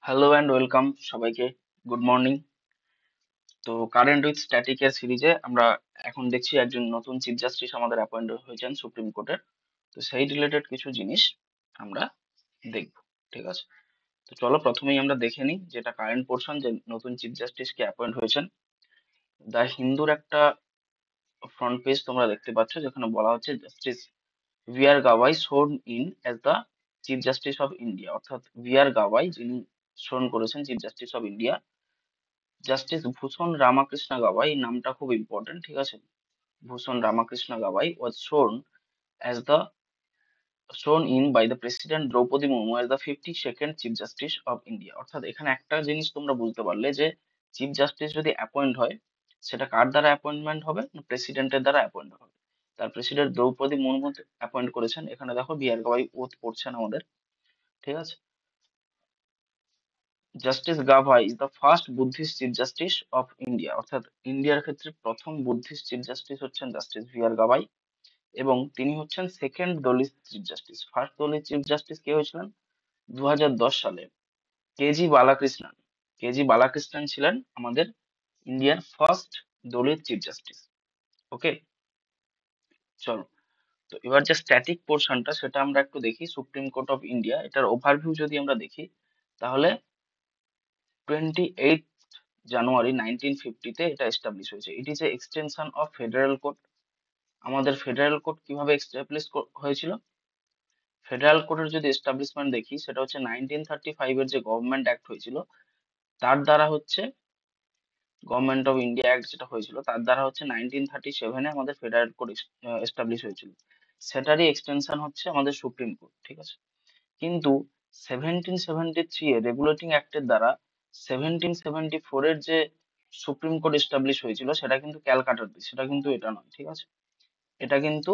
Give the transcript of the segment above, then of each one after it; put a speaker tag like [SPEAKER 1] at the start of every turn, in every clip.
[SPEAKER 1] Hello and welcome সবাইকে। Good morning. তো current with static এর সিরিজে আমরা এখন দেখছি একজন নতুন চিফ জাস্টিস আমাদের অ্যাপয়েন্ট হয়েছেন সুপ্রিম কোর্টের। তো সেই রিলেটেড কিছু জিনিস আমরা দেখব। ঠিক আছে, তো চলো প্রথমেই আমরা দেখে নিই যেটা কারেন্ট পোর্শন, যে নতুন চিফ জাস্টিস কে অ্যাপয়েন্ট হয়েছেন। দ্য হিন্দুর একটা ফ্রন্ট পেজ তোমরা দেখতে পাচ্ছ, যেখানে বলা হচ্ছে justice V R Gavai sworn in as the chief justice of India, অর্থাৎ ভি আর গাওয়াই যিনি শোন করেছেন chief justice of India. Justice Bhushan Ramakrishna Gavai, এই নামটা খুব ইম্পর্টেন্ট, ঠিক আছে। Bhushan Ramakrishna Gavai was as the sworn in by the President Droupadi Murmu as the 52nd chief justice of India. অর্থাৎ এখানে একটা জিনিস তোমরা বুঝতে পারলে যে চিফ জাস্টিস যদি অ্যাপয়েন্ট হয়, সেটা কার দ্বারা অ্যাপয়েন্টমেন্ট হবে? প্রেসিডেন্টের দ্বারা অ্যাপয়েন্ট হবে। তার প্রেসিডেন্ট দ্রৌপদী মুর্মু অ্যাপয়েন্ট করেছেন। এখানে দেখো বি আর গাভাই ওথ পড়ছেন আমাদের, ঠিক আছে। Justice Gavai is the first Buddhist chief justice of India, অর্থাৎ ইন্ডিয়ার ক্ষেত্রে প্রথম বুদ্ধিস্ট চিফ জাস্টিস হচ্ছেন জাস্টিস ভি আর গাভাই, এবং তিনি হচ্ছেন সেকেন্ড দলিত চিফ জাস্টিস। ফার্স্ট দলিত চিফ জাস্টিস কে হয়েছিলেন 2010 সালে? কেজি বালাকৃষ্ণন। কেজি বালাকৃষ্ণন ছিলেন আমাদের ইন্ডিয়ার ফার্স্ট দলিত চিফ জাস্টিস। ওকে, চলো। তো এবার যে স্ট্যাটিক পোর্শনটা সেটা আমরা একটু দেখি। সুপ্রিম কোর্ট অফ ইন্ডিয়া, এটার ওভারভিউ যদি আমরা দেখি, তাহলে 28 জানুয়ারি 1950-তে এটা এস্টাবলিশ হয়েছে। It is a extension of federal court. আমাদের ফেডারেল কোর্ট কিভাবে এস্টাবলিশ হয়েছিল? ফেডারেল কোর্টের যদি এস্টাবলিশমেন্ট দেখি, সেটা হচ্ছে 1935 এর যে গভর্নমেন্ট অ্যাক্ট হয়েছিল, তার দ্বারা হচ্ছে গভর্নমেন্ট অফ ইন্ডিয়া অ্যাক্ট যেটা হয়েছিল, তার দ্বারা হচ্ছে 1937-এ আমাদের ফেডারেল কোর্ট এস্টাবলিশ হয়েছিল। সেটারই এক্সটেনশন হচ্ছে আমাদের সুপ্রিম কোর্ট, ঠিক আছে। কিন্তু 1773 এর রেগুলেটিং অ্যাক্টের দ্বারা 1774 এর যে সুপ্রিম কোর্ট এস্টাবলিশ হয়েছিল, সেটা কিন্তু ক্যালকাটার, সেটা কিন্তু এটা নয়, ঠিক আছে। এটা কিন্তু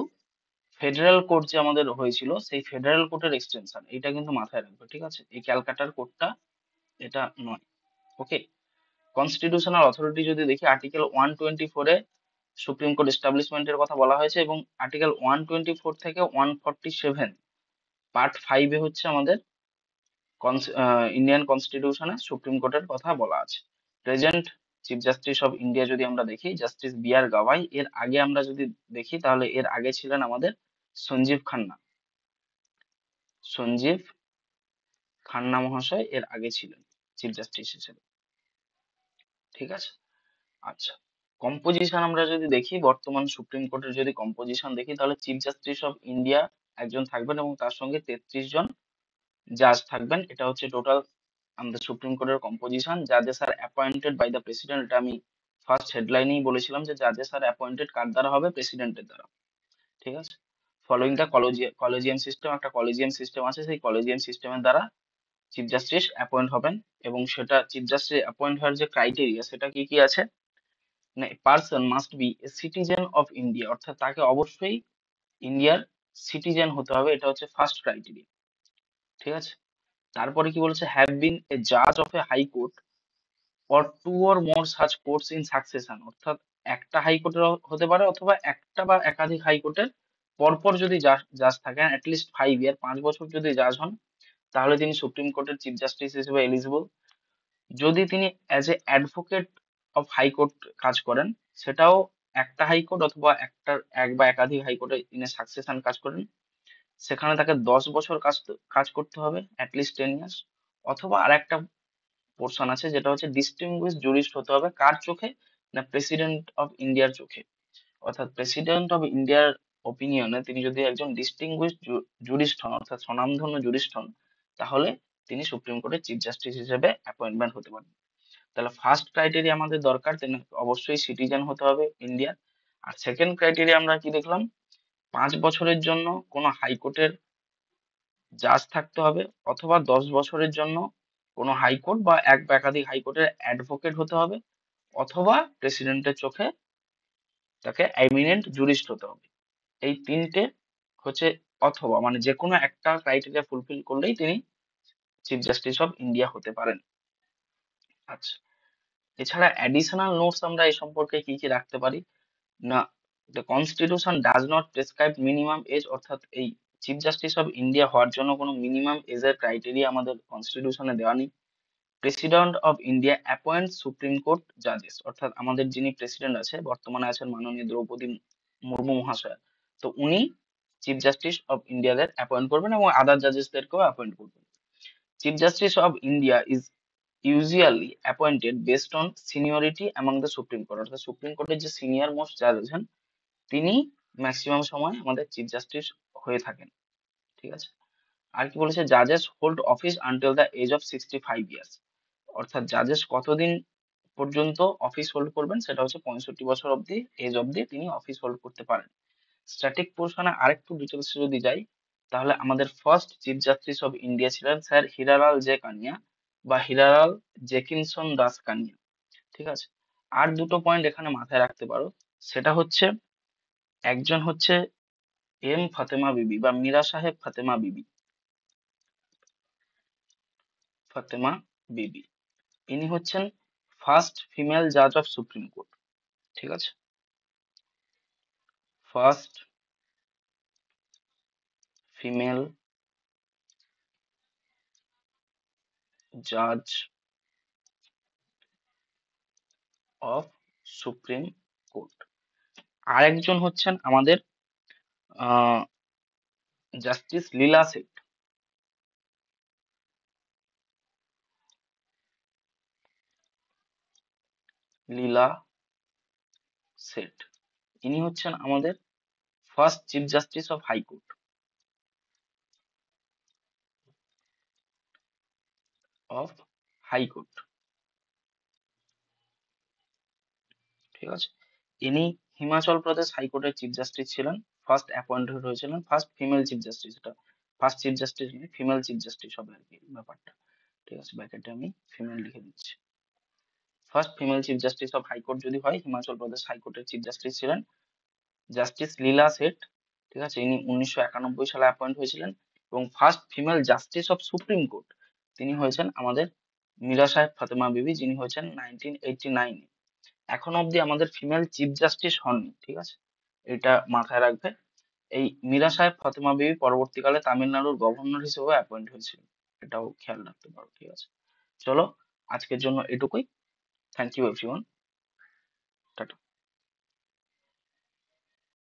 [SPEAKER 1] ফেডারেল কোর্ট যে আমাদের হয়েছিল, সেই ফেডারেল কোর্টের এক্সটেনশন, এটা কিন্তু মাথায় রাখবে, ঠিক আছে। এই ক্যালকাটার কোর্টটা এটা নয়। ওকে, কনস্টিটিউশনাল অথরিটি যদি দেখি, আর্টিকেল 124-এ সুপ্রিম কোর্ট এস্টাবলিশমেন্টের কথা বলা হয়েছে, এবং আর্টিকেল 124 থেকে 147 পার্ট 5-এ হচ্ছে আমাদের ইন্ডিয়ান কনস্টিটিউশনে সুপ্রিম কোর্টের কথা বলা আছে। Present chief justice of India যদি আমরা দেখি, জাস্টিস বি আর গাভাই। এর আগে আমরা যদি দেখি, তাহলে এর আগে ছিলেন আমাদের সঞ্জীব খান্না। সঞ্জীব খান্না মহাশয় এর আগে ছিলেন চিফ জাস্টিস হিসেবে, ঠিক আছে। আচ্ছা, কম্পোজিশন আমরা যদি দেখি, বর্তমান সুপ্রিম কোর্টের যদি কম্পোজিশন দেখি, তাহলে চিফ জাস্টিস অফ ইন্ডিয়া একজন থাকবেন, এবং তার সঙ্গে 33 জন জাজ থাকবেন। এটা হচ্ছে টোটাল আমাদের সুপ্রিম কোর্টের কম্পোজিশন। জাজেস are appointed by the president, এটা আমি ফার্স্ট হেডলাইনেই বলেছিলাম যে জাজেস আর অ্যাপয়েন্টেড কার দ্বারা হবে? প্রেসিডেন্টের দ্বারা, ঠিক আছে। ফলোইং দ্য কলেজিয়াম সিস্টেম, একটা কলেজিয়াম সিস্টেম আছে, সেই কলেজিয়াম সিস্টেমের দ্বারা চিফ জাস্টিস অ্যাপয়েন্ট হবেন। এবং সেটা চিফ জাস্টিস অ্যাপয়েন্ট হওয়ার যে ক্রাইটেরিয়া, সেটা কি কি আছে? না, person must B a citizen of India, অর্থাৎ তাকে অবশ্যই ইন্ডিয়ার সিটিজেন হতে হবে, এটা হচ্ছে ফার্স্ট ক্রাইটেরিয়া, ঠিক আছে। তারপরে কি বলেছে? হ্যাভ বিন এ জাজ of a high court or two or more such courts in succession, অর্থাৎ একটা হাইকোর্টের হতে পারে, অথবা একটা বা একাধিক হাইকোর্টের পরপর যদি জাজ থাকেন, অ্যাটলিস্ট 5 ইয়ার, 5 বছর যদি জাজ হন, তাহলে তিনি সুপ্রিম কোর্টের চিফ জাস্টিস হিসেবে এলিজিবল। যদি তিনি as a advocate of high court কাজ করেন, সেটাও একটা হাইকোর্ট অথবা এক বা একাধিক হাইকোর্টে ইন সাকসেশন কাজ করেন, সেখানে তাকে 10 বছর কাজ করতে হবে, অ্যাটলিস্ট 10 ইয়ার্স। অথবা আরেকটা পোর্শন আছে, যেটা হচ্ছে ডিস্টিংগুইশ জুরিস্ট হতে হবে, কার চোখে? না, প্রেসিডেন্ট অফ ইন্ডিয়ার চোখে। অর্থাৎ প্রেসিডেন্ট অফ ইন্ডিয়ার ওপিনিয়নে তিনি যদি একজন ডিস্টিংগুইশ জুরিস্ট হন, অর্থাৎ স্বনামধন্য জুরিস্ট হন, তাহলে তিনি সুপ্রিম কোর্টের চিফ জাস্টিস হিসেবে অ্যাপয়েন্টমেন্ট হতে পারেন। তাহলে ফার্স্ট ক্রাইটেরিয়া আমাদের দরকার, তিনি অবশ্যই সিটিজেন হতে হবে ইন্ডিয়ার। আর সেকেন্ড ক্রাইটেরিয়া আমরা কি দেখলাম? 5 বছরের জন্য কোনো হাইকোর্টের জাজ থাকতে হবে, অথবা 10 বছরের জন্য কোনো হাইকোর্ট বা এক বা একাধিক হাইকোর্টের অ্যাডভোকেট হতে হবে, অথবা প্রেসিডেন্টের চোখে তাকে এমিনেন্ট জুরিস্ট হতে হবে। এই তিনটে হচ্ছে, অথবা মানে যে কোনো একটা ক্রাইটেরিয়া ফুলফিল করলেই তিনি চিফ জাস্টিস অফ ইন্ডিয়া হতে পারেন। আচ্ছা, এছাড়া অ্যাডিশনাল নোটস আমরা এই সম্পর্কে কি কি রাখতে পারি? না, the constitution does not prescribe minimum age, অর্থাৎ এই চিফ জাস্টিস অফ ইন্ডিয়া হওয়ার জন্য কোনো মিনিমাম এজের ক্রাইটেরিয়া আমাদের কনস্টিটিউশনে দেওয়া নেই। President of India appoint supreme court জাজেস, অর্থাৎ আমাদের যিনি প্রেসিডেন্ট আছে বর্তমানে আছেন মাননীয় দ্রৌপদী মুর্মু মহাশয়, তো উনি চিফ জাস্টিস অফ ইন্ডিয়াদের অ্যাপয়েন্ট করবেন এবং আদার জাজেসদেরকেও অ্যাপয়েন্ট করবেন। Chief justice of India is usually appointed based on seniority among the supreme court, অর্থাৎ সুপ্রিম কোর্টের যে সিনিয়র মোস্ট জাজ আছেন তিনি ম্যাক্সিমাম সময় আমাদের চিফ জাস্টিস হয়ে থাকেন। ঠিক আছে, আর কি বলেছে, জাজেস hold office until the age of 65 years, অর্থাৎ জাজেস কতদিন পর্যন্ত অফিস হোল্ড করবেন সেটা হচ্ছে 65 বছর অব্দি এজ অব্দি তিনি অফিস হোল্ড করতে পারেন। স্ট্যাটিক পোর্শনে আরেকটু ডিটেলস যদি যাই, তাহলে আমাদের first chief justice of India ছিলেন স্যার হীরালাল জে কানিয়া বা হীরালাল জেকিনসন দাস কানিয়া। ঠিক আছে, আর দুটো পয়েন্ট এখানে মাথায় রাখতে পারো, সেটা হচ্ছে একজন হচ্ছে এম ফাতেমা বিবি বা মীরা সাহেব ফাতেমা বিবি, ফাতেমা বিবি ইনি হচ্ছেন ফার্স্ট ফিমেল জাজ অফ সুপ্রিম কোর্ট। ঠিক আছে, ফার্স্ট ফিমেল জাজ অফ সুপ্রিম কোর্ট। আরেকজন হচ্ছেন আমাদের জাস্টিস লীলা সেঠ। লীলা সেঠ ইনি হচ্ছেন আমাদের first chief justice of high court of high court. ঠিক আছে, ইনি হিমাচল প্রদেশ হাইকোর্টের চিফ জাস্টিস ছিলেন, ফার্স্ট অ্যাপয়েন্টেড হয়েছিলেন, ফার্স্ট ফিমেল চিফ জাস্টিস, এটা ফার্স্ট চিফ জাস্টিস নয়, ফিমেল চিফ জাস্টিস হবে আর কি ব্যাপারটা। ঠিক আছে, ব্র্যাকেটে আমি ফিমেল লিখে দিচ্ছি। First female chief justice of high court যদি হয়, হিমাচল প্রদেশ হাইকোর্টের চিফ জাস্টিস ছিলেন জাস্টিস লীলা সেঠ। ঠিক আছে, ইনি 1991 সালে অ্যাপয়েন্ট হয়েছিলেন। এবং first female justice of supreme court তিনি হয়েছেন আমাদের মীরা সাহেব ফাতেমা বিবি, যিনি হয়েছেন 1989-এ। এখন অবধি আমাদের ফিমেল চিফ জাস্টিস হননি। ঠিক আছে, এটা মাথায় রাখবে। এই মীরা সাহেব ফাতেমা বিবি পরবর্তীকালে তামিলনাড়ুর গভর্নর হিসেবে অ্যাপয়েন্ট হয়েছিল, এটাও খেয়াল রাখতে পারো। ঠিক আছে, চলো আজকের জন্য এটুকুই। Thank you everyone.